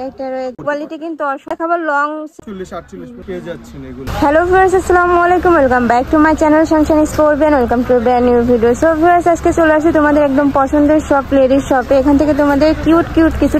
এটার কোয়ালিটি কিন্তু দেখাবো লং 40-48 পেয়ে যাচ্ছেন এগুলো। হ্যালো ভিউয়ার্স, আসসালামু আলাইকুম, welcome back to my channel Sunshine sports, welcome to brand new video. So viewers, আজকে চলে আসি তোমাদের একদম পছন্দের শপ, লেডিস শপে। এখান থেকে তোমাদের কিউট কিছু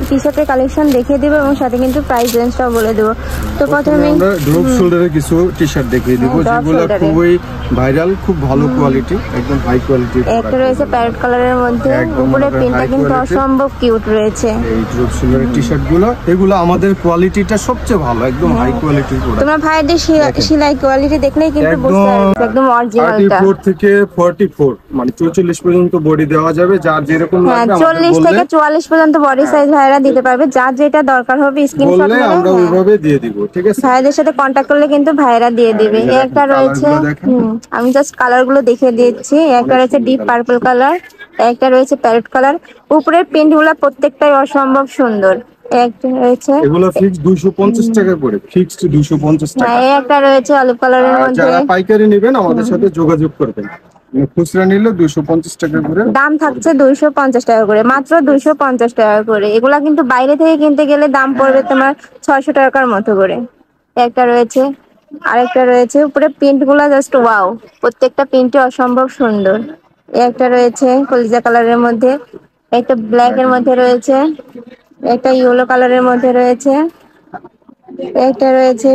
টি শার্টের কালেকশন দেখিয়ে দেবো এবং সাথে কিন্তু প্রাইস রেঞ্জটাও বলে দেবো। তো প্রথমে আমরা ড্রপ শোল্ডারের কিছু টি শার্ট দেখিয়ে দেবো, যেগুলো খুবই ভাইরাল, খুব ভালো কোয়ালিটি, একদম হাই কোয়ালিটি। একটা রয়েছে প্যারট কালারের মধ্যে, উপরে প্রিন্টটা কিন্তু অসম্ভব কিউট রয়েছে। এই ড্রপ শোল্ডারের টি শার্টগুলো, এগুলো আমাদের কোয়ালিটিটা সবচেয়ে ভালো, একদম হাই কোয়ালিটির প্রোডাক্ট। তোমরা ভাইদের সেলাই কোয়ালিটি দেখলেই কিন্তু বুঝতে পারবে, একদম অরিজিনালটা। 34 থেকে 44 মানে 44 পর্যন্ত বডি দেওয়া যাবে, যার যেরকম লাগবে। 40 থেকে 44 পর্যন্ত বডি সাইজ ভাইরা দিতে পারবে, যার যেটা দরকার হবে স্ক্রিনশট বললে আমরা ওইভাবে দিয়ে দিব, ঠিক আছে? ভাইদের সাথে কন্টাক্ট করলে কিন্তু ভাইরা দিয়ে দিবে। একটা রয়েছে, আমি জাস্ট কালার গুলো দেখিয়ে দিচ্ছি। একটা রয়েছে ডিপ পার্পল কালার, একটা রয়েছে প্যারট কালার। উপরের প্রিন্ট গুলো প্রত্যেকটাই অসম্ভব সুন্দর। একটা রয়েছে, এগুলো ফিক্স 250 টাকা করে, ফিক্সড 250 টাকা। একটা রয়েছে অলিভ কালারের মধ্যে। যারা পাইকারি নেবেন আমাদের সাথে যোগাযোগ করবেন। খুচরা নিলে 250 টাকা করে দাম থাকছে, 250 টাকা করে, মাত্র 250 টাকা করে। এগুলা কিন্তু বাইরে থেকে কিনতে গেলে দাম পড়বে তোমার 600 টাকার মতো করে। একটা রয়েছে, আরেকটা রয়েছে। উপরে প্রিন্ট গুলা জাস্ট ওয়াও, প্রত্যেকটা প্রিন্টই অসম্ভব সুন্দর। একটা রয়েছে কলিজা কালারের মধ্যে, একটা ব্ল্যাক এর মধ্যে রয়েছে, একটা ইয়েলো কালারের মধ্যে রয়েছে, একটা রয়েছে।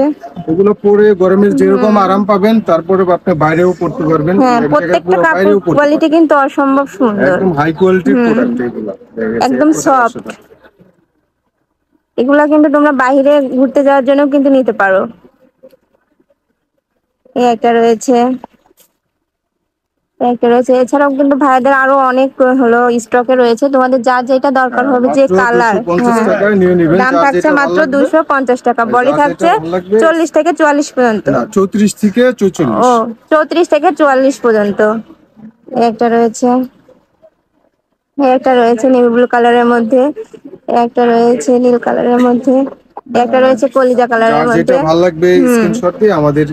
এগুলো পরে গরমের যেরকম আরাম পাবেন, তারপরে আপনি বাইরেও পড়তে পারবেন। হ্যাঁ, প্রত্যেকটা কাপড় কোয়ালিটি কিন্তু অসম্ভব সুন্দর, একদম হাই কোয়ালিটির প্রোডাক্ট এগুলো, একদম সফট। এগুলা কিন্তু তোমরা বাইরে ঘুরতে যাওয়ার জন্য কিন্তু নিতে পারো। এই একটা রয়েছে, এছাড়াও কিন্তু ভাইদের আরো অনেক হলো স্টকে রয়েছে। তোমাদের যা যেটা দরকার হবে, যে কালার, দাম থাকছে মাত্র 250 টাকা। বডি থাকছে 40 থেকে 44 পর্যন্ত, 34 থেকে 44। ও 34 থেকে 44 পর্যন্ত। একটা রয়েছে, একটা রয়েছে নেভি ব্লু কালারের মধ্যে, একটা রয়েছে নীল কালারের মধ্যে, একটা রয়েছে কলিজা কালারের মধ্যে। যেটা ভালো লাগবে স্ক্রিনশট দিয়ে আমাদের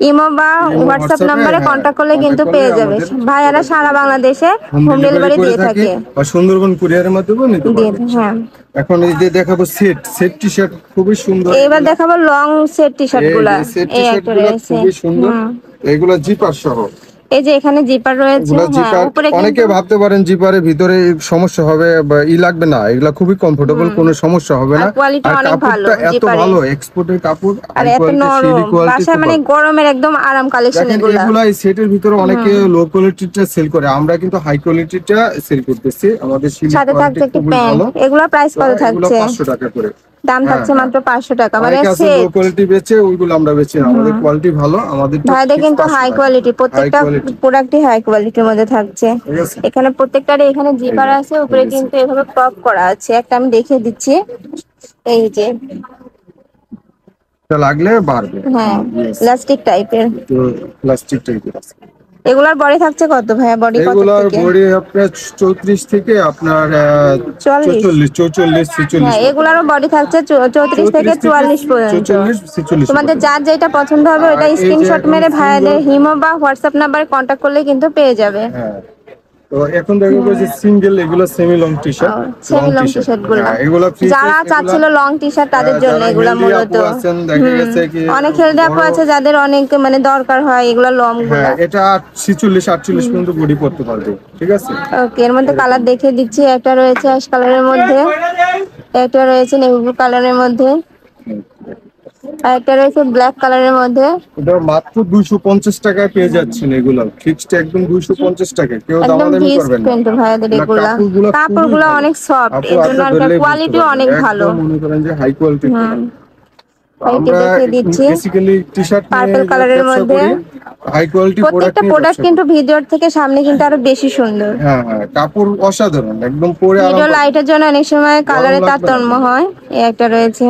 ইমো বা হোয়াটসঅ্যাপ নম্বরে কন্টাক্ট করলে কিন্তু পেয়ে যাবে। ভাইয়ারা সারা বাংলাদেশে হোম ডেলিভারি দিয়ে থাকে, বা সুন্দরবন কুরিয়ারের মাধ্যমে নিতে পারবে। হ্যাঁ, এখন এই যে দেখাবো সেট টি শার্ট, খুবই সুন্দর। এবার দেখাবো লং সেট টি শার্ট গুলা। এই একটা রয়েছে, খুবই সুন্দর, এগুলো জিপার সহ। এই যে এখানে জিপার রয়েছে। উপরে অনেকে ভাবতে পারেন জিপারের ভিতরে সমস্যা হবে বা লাগবে না, এগুলা খুবই কমফোর্টেবল, কোনো সমস্যা হবে না। কোয়ালিটি অনেক ভালো, এত ভালো এক্সপোর্টের কাপড়, আর এত নরম, বাসায় মানে গরমের একদম আরাম কালেকশন এগুলা। এগুলা এই সেটের ভিতরে অনেকে লো কোয়ালিটিটা সেল করে, আমরা কিন্তু হাই কোয়ালিটিটা সেল করতেছি। আমাদের সাথে থাকছে একটা প্যান্ট, এগুলা প্রাইস কত থাকছে? 500 টাকা করে দাম থাকছে, মাত্র 500 টাকা। মানে সেট লো কোয়ালিটি বেচে, ওইগুলো আমরা বেচি না, আমাদের কোয়ালিটি ভালো। আমাদের ভাইদের কিন্তু হাই কোয়ালিটি, প্রত্যেকটা প্রোডাক্টই হাই কোয়ালিটির মধ্যে থাকছে। এখানে প্রত্যেকটারে এখানে জিপার আছে, উপরে কিন্তু এভাবে ক্রপ করা আছে। একটা আমি দেখিয়ে দিচ্ছি, এই যে লাগলে বাড়বে। হ্যাঁ, প্লাস্টিক টাইপের, প্লাস্টিক টাইপের আছে। এগুলার বডি থাকছে কত ভাইয়া? বডি কত এগুলার থেকে? বডি আপনার 34 থেকে আপনার 44-46। হ্যাঁ, এগুলারও বডি থাকছে 34 থেকে 44 পর্যন্ত। তোমাদের যার যেটা পছন্দ হবে ওটা স্ক্রিনশট মেরে ভাইয়াদের ইমো বা হোয়াটসঅ্যাপ নাম্বারে কন্টাক্ট করলে কিন্তু পেয়ে যাবে। হ্যাঁ, তো এখন দেখো যে সিঙ্গেল, এগুলো semi long T shirt, semi long T shirt গুলো যারা চাচ্ছিল লং টি শার্ট তাদের জন্য এগুলা মূলত। অনেক হেলদি আপু আছে যাদের অনেক মানে দরকার হয় এগুলা লং গুলা। এটা 46-48 পর্যন্ত বডি পড়তে পারবে, ঠিক আছে? ওকে, এর মধ্যে কালার দেখিয়ে দিচ্ছি। একটা রয়েছে অ্যাশ কালারের মধ্যে, একটা রয়েছে নেভি ব্লু কালারের মধ্যে, আর একটা রয়েছে ব্ল্যাক কালারের মধ্যে। এটা মাত্র 250 টাকায় পেয়ে যাচ্ছেন। এগুলো ফিক্সড একদম 250 টাকা, কেউ দামাদামি করবেন না। ভাইয়াদের এগুলা কাপড়গুলো অনেক সফট, এর জন্য আর কোয়ালিটিও অনেক ভালো, মনে করেন যে হাই কোয়ালিটি। আমরা দিচ্ছি বেসিক্যালি টি-শার্ট পার্পল কালারের মধ্যে, হাই কোয়ালিটি প্রত্যেকটা প্রোডাক্ট কিন্তু ভিডিওর থেকে সামনে কিন্তু আরো বেশি সুন্দর। হ্যাঁ হ্যাঁ, কাপড় অসাধারণ, একদম পরে আরাম। ভিডিও লাইটের জন্য অনেক সময় কালারে তারতম্য হয়। এই একটা রয়েছে,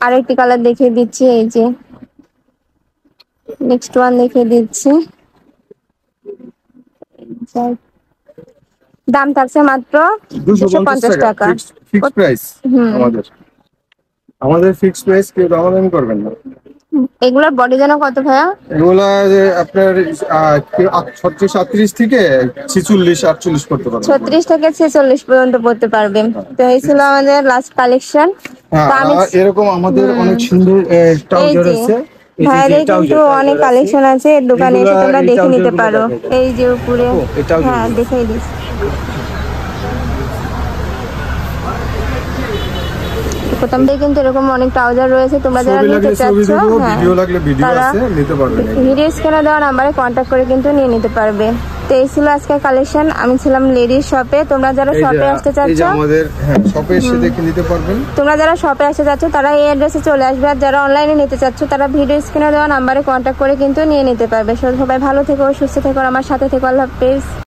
আরেকটি কালার দেখিয়ে দিচ্ছি। এই যে নেক্সট ওয়ান দেখিয়ে দিচ্ছি। দাম থাকছে মাত্র 250 টাকা, ফিক্সড প্রাইস। আমাদের ফিক্সড প্রাইস, কেউ দামাদামি করবেন না। এগুলোর বডি যেন কত ভাইয়া? এগুলা যে আপনার 36-38 থেকে 46-48 করতে পারবেন। 36 থেকে 46 পর্যন্ত পড়তে পারবে। তো এই ছিল আমাদের লাস্ট কালেকশন। হ্যাঁ, তো আমি আর এরকম আমাদের অনেক সুন্দর এই ট্রাউজার যে আছে। ভাইয়াদের কিন্তু অনেক কালেকশন আছে, দোকানে এসে তোমরা দেখে নিতে পারো। এই যে উপরে, হ্যাঁ দেখাই দিচ্ছি। প্রথমে কিন্তু এরকম অনেক ট্রাউজার রয়েছে, তোমরা যারা ছবি নিতে লাগলে ছবি চাচ্ছ, দেবো, হ্যাঁ ভিডিও লাগলে ভিডিও তারা আছে, নিতে পারবেন। ভিডিও স্ক্রিনে দেওয়া নাম্বারে কন্ট্যাক্ট করে কিন্তু নিয়ে নিতে পারবে। তো এই ছিল আজকের কালেকশন। আমি ছিলাম লেডিস শপে। তোমরা যারা শপে আসতে এই চাচ্ছ, যে আমাদের শপে এসে দেখে নিতে পারবেন। তোমরা যারা শপে আসতে চাচ্ছ তারা এই অ্যাড্রেসে চলে আসবে, আর যারা অনলাইনে নিতে চাচ্ছ তারা ভিডিও স্ক্রিনে দেওয়া নাম্বারে কন্ট্যাক্ট করে কিন্তু নিয়ে নিতে পারবে। সবাই ভালো থেকো, সুস্থ থেকো, আমার সাথে থেকো। আল্লাহ হাফেজ।